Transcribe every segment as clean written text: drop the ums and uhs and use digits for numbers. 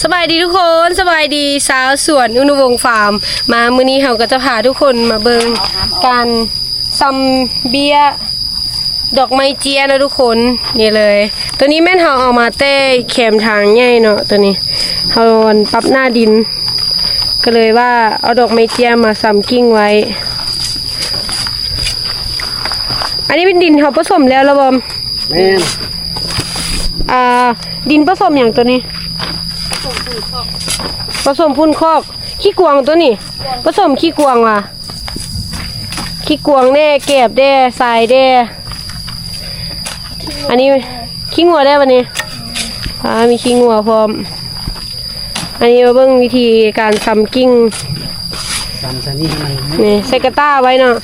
สบายดีทุกคนสบายดีสาวสวนอุณวงศ์ฟาร์มมามื้อนี้เราก็จะพาทุกคนมาเบิ่งการซัมเบียดอกไม้เจียนะทุกคนนี่เลยตัวนี้แม่นเราเอามาเต้แคมทางใหญ่เนาะตัวนี้เราปรับหน้าดินก็เลยว่าเอาดอกไม้เจียมาซัมกิ้งไว้อันนี้เป็นดินเขาผสมแล้วระบอมแม่นดินผสมอย่างตัวนี้ผสมพุ่นคอกขี้กวางตัวนี้ผสมขี้กวางว่ะขี้กวางแน่แกบแน่ทรายแน่อันนี้ขี้งัวได้ปะเนี่ยมีขี้งัวพร้อมอันนี้มาเบิ่งวิธีการซัมกิ้งนี่ใส่กระต้าไว้เนาะ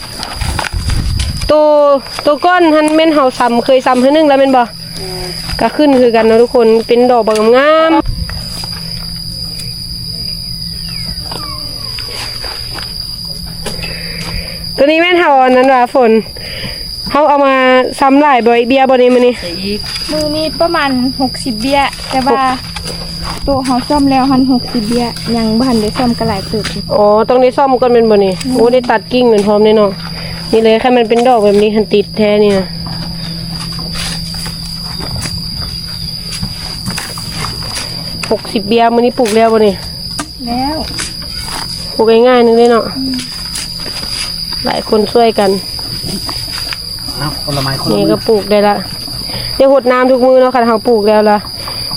ตัวก้อนท่านเม่นเฮาซัมเคยซัมเท่านึงแล้วเม่นบ่ก็ขึ้นคือกันเนาะทุกคนเป็นดอกบางงามตัวนี้แม่นเฮาอันนั้นว่าฝนเขาเอามาซ้ำหลายบ่อยเบียร์บ่นี้มื้อนี้มือนี้ประมาณ60เบี้ยแต่ว่าตัวเฮาซ่อมแล้ว60เบี้ยยังบ่ทันได้ซ่อมก็หลายเติบอ๋อต้องได้ซ่อมก่อนแม่นบ่นี่โอ้ได้ตัดกิ่งเหมือนพร้อมแน่เนาะนี่เลยแค่มันเป็นดอกแบบนี้หันติดแท้นี่นะ60เบียร์มื้อนี้ปลูกแล้วบ่นี่แล้วปลูกง่ายๆนึงเลยเนาะหลายคนช่วยกันนี่ก็ปลูกได้ละเดี๋ยวหดน้ำทุกมือเนาะค่ะเขาปลูกแล้วล่ะ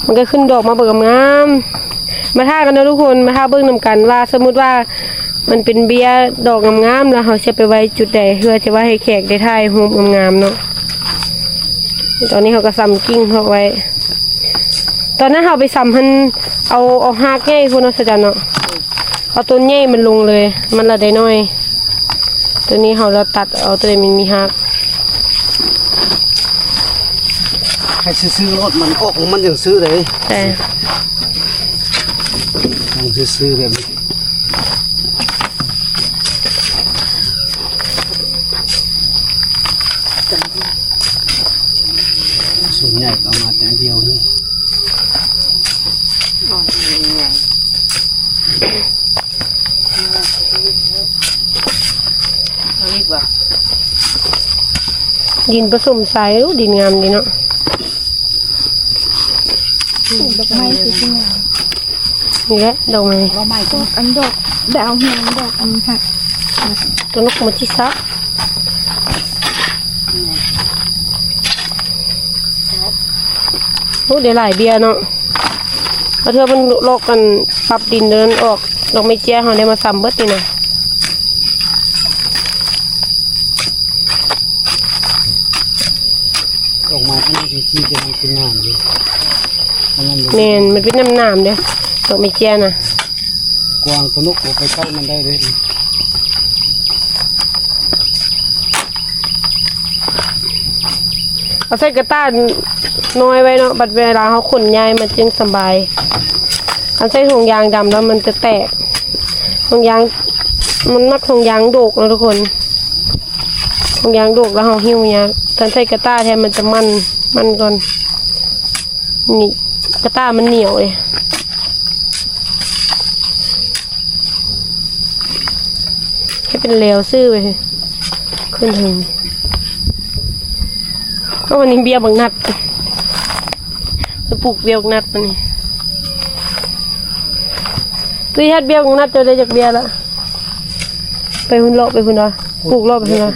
มันก็ขึ้นดอกมาเบิกงามมาท่ากันนะทุกคนมาท่าเบิ้งนำกันว่าสมมติว่ามันเป็นเบี้ยดอกงามๆแล้วเขาจะไปไว้จุดใดเพื่อจะว่าให้แขกได้ถ่ายรูปงามๆเนาะตอนนี้เขาก็ซ้ำกิ้งเขาไว้ตอนนั้นเขาไปซ้ำมันเอาหากใหญ่คุณนักจันเนาะเอาต้นใหญ่มันลงเลยมันละได้น้อยตัวนี้เราตัดเอาตัวนี้มีหักให้ซื้อรถมันออกมันยังซื้อเลยแต่ยังซื้อแบบนี้ส่วนใหญ่เอามาแต่เดียวนี่ดินผสมทรายดินงามดีเนาะปลูกดอกไม้สวยงามนี่แหละดอกไม้ก็อันดอกดาวเฮียงดอกอันค่ะตัวนกมาชิซักโอ้เดี๋ยวหลายเบียร์เนาะเพราะเธอมันโลกกันปรับดินเดินออกดอกไม้เจี๊ยเขาได้มาซ้ำเบิดนี่นะออกมาอันนี้ที่จะมันเป็นน้ำเลยเมนมันเป็นน้ำเด้อดอกไม้เจี๊ยนะกวางตัวนกไปใกล้มันได้เลยเอาใส่กระต้านน้อยไว้เนาะบัดเวลาเขาขนย้ายมันจึงสบายอันใส่ถุงยางดำแล้วมันจะแตกถุงยางมันมักถุงยางโดกนะทุกคนถุงยางโดกแล้วเขาหิ้วยางตอนใส่กระต้าแทนมันจะมันก่อนนี่กระต้ามันเหนียวเลยให้เป็นเลวซื่อไปขึ้นถึงก็วันนี้เบียร์บางนัดจะปลูกเบียร์บางนัดมันนี่ตุยฮัดเบียร์บางนัดจะได้จากเบียร์ละไปหุ่นเลาะไปหุ่นละปลูกเลาะไปหุ่นละ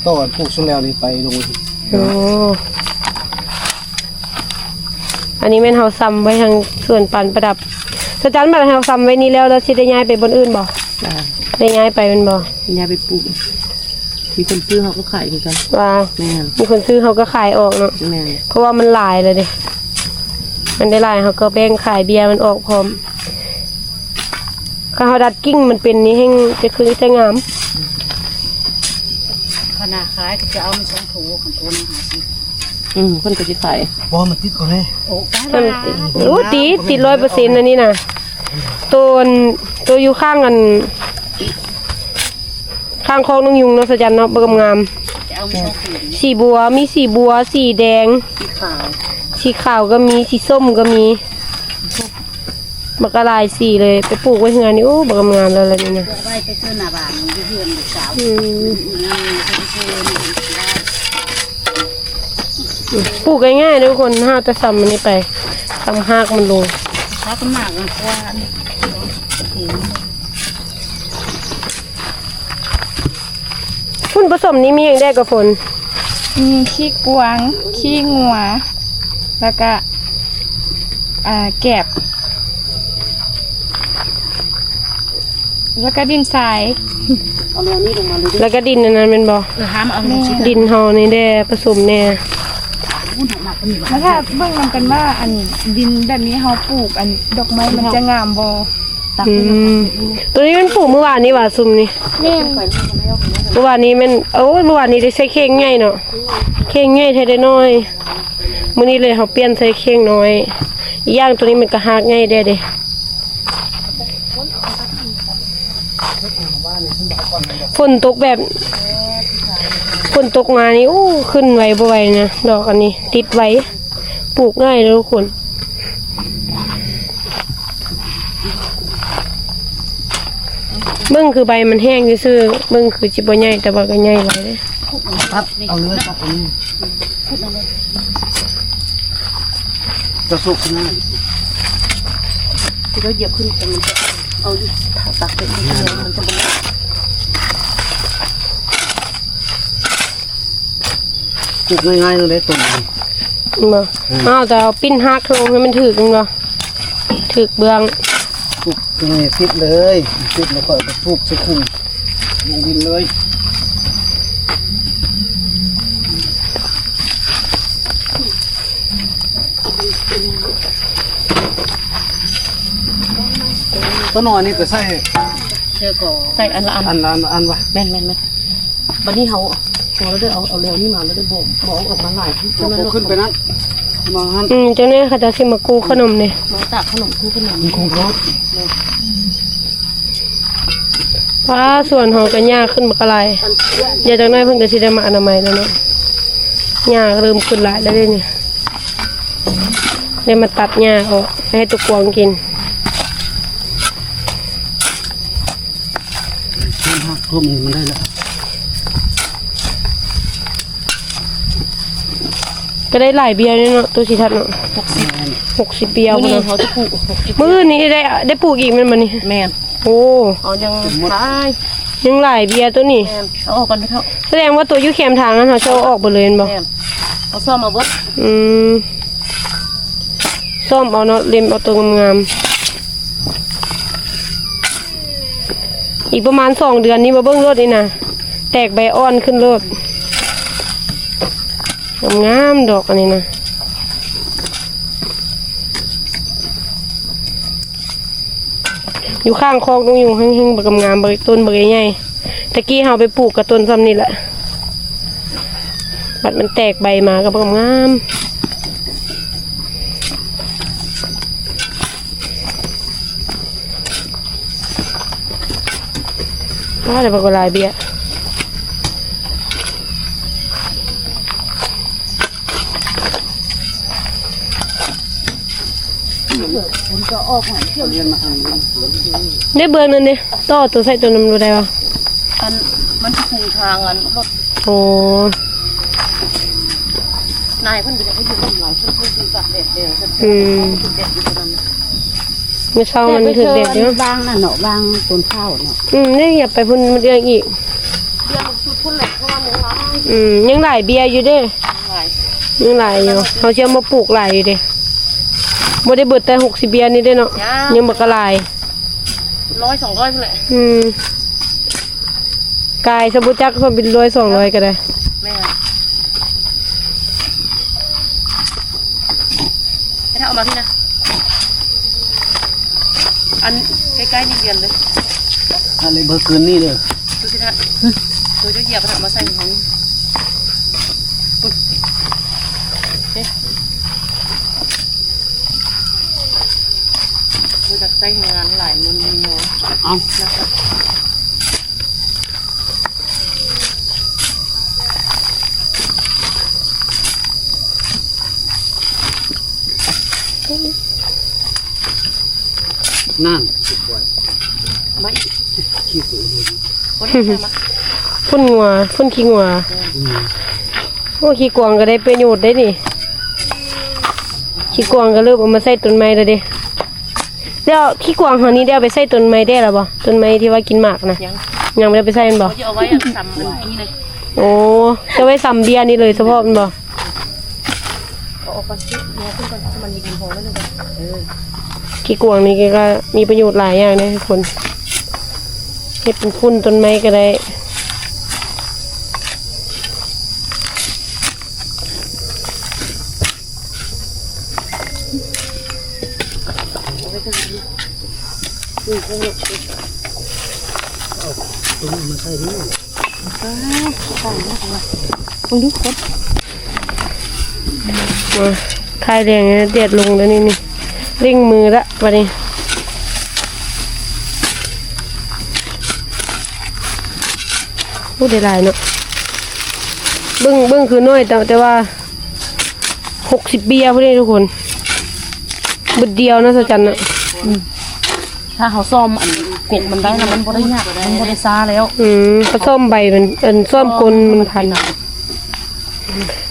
ต่อปลูกสุดแล้วนี่ไปลงโอ้อันนี้แม่นเฮาซ้ำไว้ทางส่วนปันประดับสจันบัดเฮาซ้ำไว้นี่แล้วสิได้ย้ายไปบนอื่นบ่ได้ย้ายไปมันบ่ย้ายไปปลูกมีคนซื้อเขาก็ขายเหมือนกันว่าแม่มีคนซื้อเขาก็ขายออกเนาะแม่เพราะว่ามันหลายเลยดิมันได้หลายเขาก็แบ่งขายเบียร์มันออกพร้อมข้าวดัดกิ้งมันเป็นนี่ให้จะคือจะงามขนาดขายก็จะเอามา2 ถุงของตัวนี้คนก็จะขายพอมันติดก่อนเลยโอ้ติด 100%อันนี้นะตัวอยู่ข้างกันข้างคลองน้องยุงเนาะสจันเนาะเบิ่งงามสีบัวมีสีบัวสีแดงสีขาวก็มีสีส้มก็มี บักกะลายสีเลยไปปลูกไว้เฮือนนี่โอ้บักงามแล้วอะไรนี่นะ ไว้ไปซื้อหน้าบ้านอยู่เพื่อนลูกสาว ปลูกง่ายๆนะทุกคนห้าแต่ซ้ำมันนี่ไปซ้ำหากมันลง ถ้าก็มากมันกว่า ฝุ่นผสมนี้มีอย่างได้กับฝน มีขี้กวางขี้งัวแล้วก็แกบแล้วก็ดินทราย เอาเรื่องนี้ลงมาเลย แล้วก็ดินอันนั้นเป็นบ่ ห้ามเอาเงินชิ้น ดินเฮานี่ได้ผสมแน่ แล้วถ้าเบิ่งนำกันว่าอันดินแบบนี้เฮาปลูกอันดอกไม้มันจะงามบ่ ตัก ตัวนี้มันปลูกเมื่อวานนี้ว่าซุมนี่ แม่น เมื่อวานนี้มันเมื่อวานนี้ได้ใช้เข่งง่ายเนาะเข่งง่ายแท้ได้น้อยมื้อนี้เลยเฮาเปลี่ยนใช้เข่งน้อยอีกอย่างตัวนี้มันก็หากง่ายได้เด้ฝนตกแบบฝนตกมานี่ขึ้นไวบ่ไหวนะดอกอันนี้ติดไว้ปลูกง่ายเลยทุกคนเบิ่งคือใบมันแห้งซื่อๆเบิ่งคือสิบ่ใหญ่แต่ว่าก็ใหญ่ไว้เด้ ตัดเอาเลยตัดเอาเลยจะสุกนะ ที่เราเหยียบขึ้นมันจะเอาตักเป็นเดียวมันจะบ่ ปลูกง่ายๆเลยต้นนี้ บ่แต่เอาปิ้นฮักลงให้มันถึกนึงบ่ถึกเบื้อง ปลูกตรงนี้ติดเลยติดแล้วก็ปลูกสักคุ่มลงดินเลยต้นนอนนี่ก็ใส่ เชื่อก่อใส่อันละอัน อันวะ แม่นบัดนี้เขาพอแล้วได้เอาเร็วนี่มาแล้วได้บอกออกมาหลายที่ เอาขึ้นไปนั้นมาหัน เจ้านี่เขาจะสิมากู้ขนมนี่ มาตักขนมคู่ขนม คงรถ ฟ้าส่วนเฮาก็ยากขึ้นบักอะไรเดี๋ยวจักหน่อยเพิ่นก็สิได้มาอนามัยแล้วเนาะหญ้าเริ่มขึ้นหลายแล้วเด้นี่ได้มาตัดหญ้าออกให้ตุกกวางกิน ขึ้นหักทุ่มมันได้แล้ว ก็ได้หลายเบียร์นี่เนาะตัวสิทัดเนาะ60เบียร์ วัน พุ่น นี้ เนาะ เขาจะปลูก มื้อนี้ได้ปลูกอีกแม่นบ่นี่ แม่น โอ้ เอายังตาย ยังหลายเบียร์ตัวนี้ แม่นเอาออกกันไปเถอะ แสดงว่าตัวอยู่แคมทางนั้นเขาจะเอาออกบ่เลยแม่นบ่ แม่นเอาซ่อมมาบด ซ่อมเอาเนาะเล็มเอาตัวงามๆอีกประมาณ2 เดือนนี้มาเบิ่งรถนี่นะแตกใบอ่อนขึ้นรถงามๆดอกอันนี้นะอยู่ข้างคลองตรงอยู่หิ้งๆบักงามบักต้นบักใหญ่ๆตะกี้เฮาไปปลูกกับต้นซ้ำนี่แหละบัดมันแตกใบมาก็บักงามว่าแต่บักลายเบี้ยได้เบืองนั่นดิต่อตัวใส่ตัวน้ำรูได้ปะ อันมันจะคงทางอันรถ โอ้ นายเพิ่นไปให้อยู่หลายเพิ่นคือตักเด็ดเดียวเพิ่นเด็ดอยู่ตรงนั้น เมื่อเช้ามันถึงเด็ดเยอะ บางน่ะเนาะบางต้นข้าวเนาะ นี่อย่าไปพุ่นมันเรื่องอีก เบี้ยมันคือพุ่นแหละเพราะว่าเนื้อร้าย ยังหลายเบียร์อยู่เด้ หลาย ยังหลายอยู่เขาเชื่อมาปลูกหลายอยู่เด้บ่ได้เบิดแต่60เบียร์นี่เด้เนาะยังบักกะลาย 100 200พุ่นแหละ กายสมมุติจักเพิ่นเป็น100 200ก็ได้ แม่ให้ถ้าเอามาพี่นะอันใกล้ๆนี่เดือนเลย อะไรเบอร์เกินนี่เลย ดูสิท่านตัวจะเหยียบเอามาใส่ของนี่ดูจากใส่งานหลายมันเนาะ เอา เ นั่น ไม่ ขี้ฝืนเลย คนที่ทำมา พ่นงัวพ่นขี้งัวโอ้ขี้กวางก็ได้ประโยชน์ได้นี่ขี้กวางก็เริ่มเอามาใส่ต้นไม้แล้วเด้เดี๋ยวขี้กวางหอนี้เดี๋ยวเอาไปใส่ต้นไม้ได้หรอบ่ต้นไม้ที่ว่ากินหมากนะยังไม่ได้ไปใส่มันบ่ เขาจะเอาไว้อันซ้ำอันนี้เลย โอ้จะไว้ซ้ำเบียร์นี่เลยเฉพาะมันบ่ เอาออกก่อนสิเนี่ยขึ้นก่อนมันมีกินพอแล้วเลย ขี้กวางนี่ก็มีประโยชน์หลายอย่างนะทุกคนเฮ็ดเป็นฟุ้นต้นไม้ก็ได้มาคลายแดงเนี่ยเดือดลงแล้วนี่เร่งมือละวันนี้พูดได้หลายเนาะเบิ้งคือน้อยแต่ว่า60 เบียร์พวกนี้ทุกคนบุดเดียวนะสัจจันนะ ถ้าเขาซ่อมอันกบมันได้นะมันบ่ได้ยากมันบ่ได้ซาแล้ว เขาซ่อมใบมันซ่อมกลมันพัน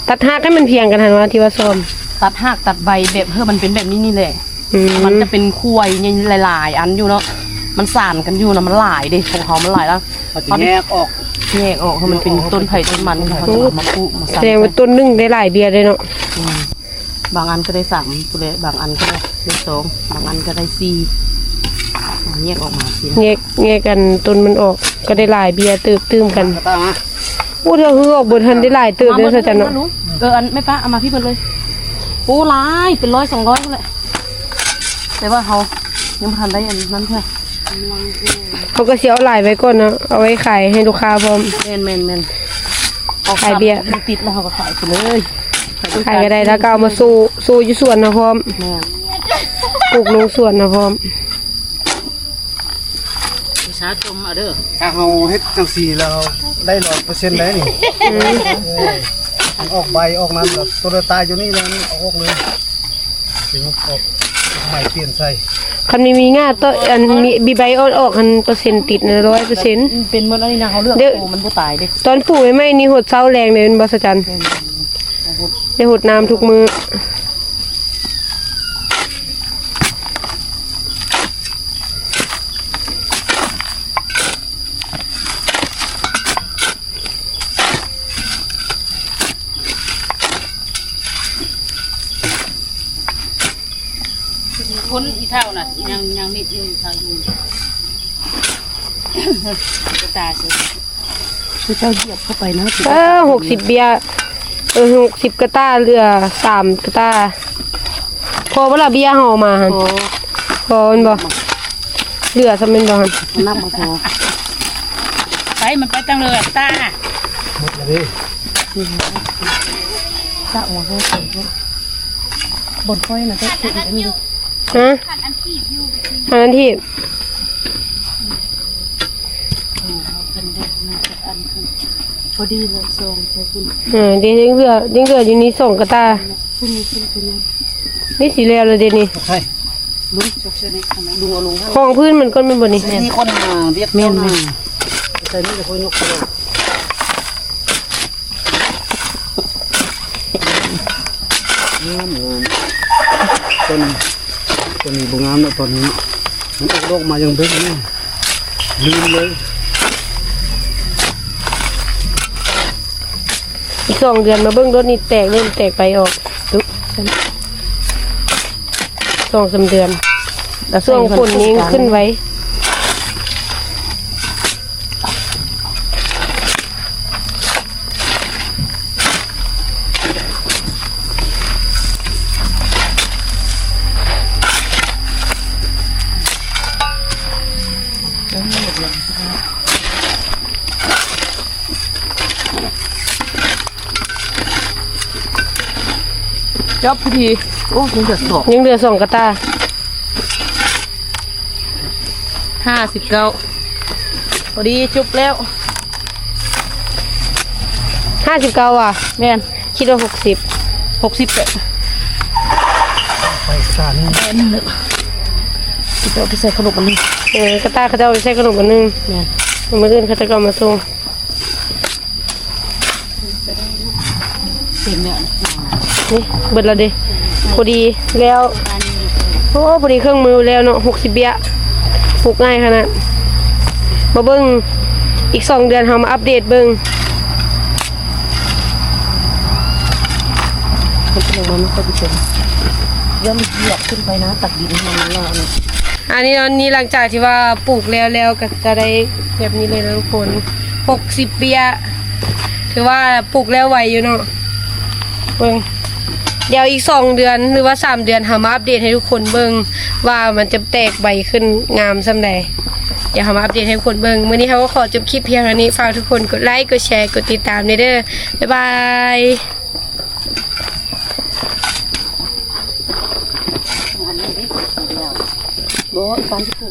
ตัดหักให้มันเพียงกันทันว่าที่ว่าซ่อม ตัดหากตัดใบแบบมันเป็นแบบนี้นี่แหละ อืม มันจะเป็นคุยหลายๆอันอยู่เนาะมันสานกันอยู่นะมันหลายเด้ของเขามันหลายแล้ว เขาจะแยกออก แยกออกให้มันเป็นต้นไผ่ต้นมันเขาจะเอามาปลูกมา แส สั่ ดงว่าต้นหนึงได้หลายเบียร์เลยเนาะ บางอันก็ได้3ตัวเลยบางอันก็ได้2บางอันก็ได้4แยกออกมาสิ แงะกันต้นมันออกก็ได้หลายเบียร์ตื้มกัน กระตามา โอ้เธอฮือออกบนทันได้หลายตื้มเลยสัจจันเนาะ อันไม่ป้าเอามาพี่เพิ่นเลยโอ้หลายเป็น100 200เลยแต่ว่าเขายังไม่ทันได้อันนั้นเพื่อ เขาก็เสียหลายไว้ก่อนเนาะเอาไว้ขายให้ลูกค้าพร้อม แมนออก ขายเบียร์ มันติดแล้วเขาก็ขายไปเลย ขายก็ได้แล้วก็เอามาสู้อยู่สวนนะพร้อม แม่ ปลูกลงสวนนะพร้อม ประชาชนมาเด้อ ถ้าเราเฮ็ดจังสีแล้วได้100%ได้นี่มันออกใบออกนั้นแบบตัวเดียวตายอยู่นี่แล้วมันเอาออกเลยถึงมันออกใหม่เปลี่ยนใส่ คันมีง่าต้นอันมีใบออกคันเปอร์เซ็นต์ติดนะ100% เป็นเมื่อนี้นะเขาเลือก เดี๋ยว โอ้มันบ่ตายเด้ ตอนปลูกไม่นี่หดเสาแรงเลยเป็นบสัจันได้หดน้ำทุกมือคนอีเท่าน่ะยังมีอยู่ทางอยู่ก็ตายสิคือเจ้าเหยียบเข้าไปนะ 60 เบียร์60 กระต้าเรือ3 กระต้าพอเวลาเบียร์ห่อมาหัน โอ้ พอมันบ่เรือซะแม่นบ่หัน นับมาพอไปมันไปจังเลยตา หมดเลยดิ ตาหัวเขาบนค่อยน่ะก็คืออีกอันนี้ ฮะอันที่ พอดีเลยส่งไปคุณ เดี๋ยวยังเหลืออยู่นี่2 กระต้า คุณคุณ นี่สีแล้วเลยเดี๋ยวนี้ ใช่ ลุงชกเชนี่ทำไมลุงเอาลุงให้ ของพื้นมันก็ไม่บ่นี่ มีคนมาเรียกเจ้ามาใส่นี่จะคนยกไปเลยงามต้นนี้บุงามเนาะต้นนี้มันออกดอกมาอย่างเบ็ดนี่ลืมเลย อีก2 เดือนมาเบิ่งรถนี่เริ่มแตกไปออกตุ๊บ2-3 เดือนช่วงฝนนี้ขึ้นไว้จบพอดีโอ้ยังเหลือ2 ยังเหลือ2 กระต้า 59พอดีจุบแล้ว59อ่ะ แม่น คิดว่า6060แต่ ไปสถานี แม่นเลย จะเอาไปใส่ขนมมันนี่ กระตาเขาจะเอาไปใช้ขนมอันนึง เนี่ย มื้ออื่นเขาจะก็เอามาส่ง เต็มเนี่ย นี่เบิดแล้วเด้พอดีแล้วโอ้พอดีเครื่องมือแล้วเนาะ60เบี้ยปลูกง่ายขนาดมาเบิ่งอีก2 เดือนเฮามาอัปเดตเบิ่ง มันเป็นมันก็จะเป็นย่อมเหยียบขึ้นไปนะตักดินมันแล้วอันนี้หลังจากที่ว่าปลูกแล้วก็จะได้แบบนี้เลยนะทุกคน60เบี้ยถือว่าปลูกแล้วไหวอยู่เนาะเบิ่งเดี๋ยวอีก2 เดือนหรือว่า3 เดือนเฮามาอัปเดตให้ทุกคนเบิ่งว่ามันจะแตกใบขึ้นงามส่ำใดเดี๋ยวเฮามาอัปเดตให้ทุกคนเบิ่งมื้อนี้เฮาก็ขอจบคลิปเพียงเท่านี้ฝากทุกคนกดไลค์กดแชร์กดติดตามเด้อบ๊ายบาย บอกฟังที่พูด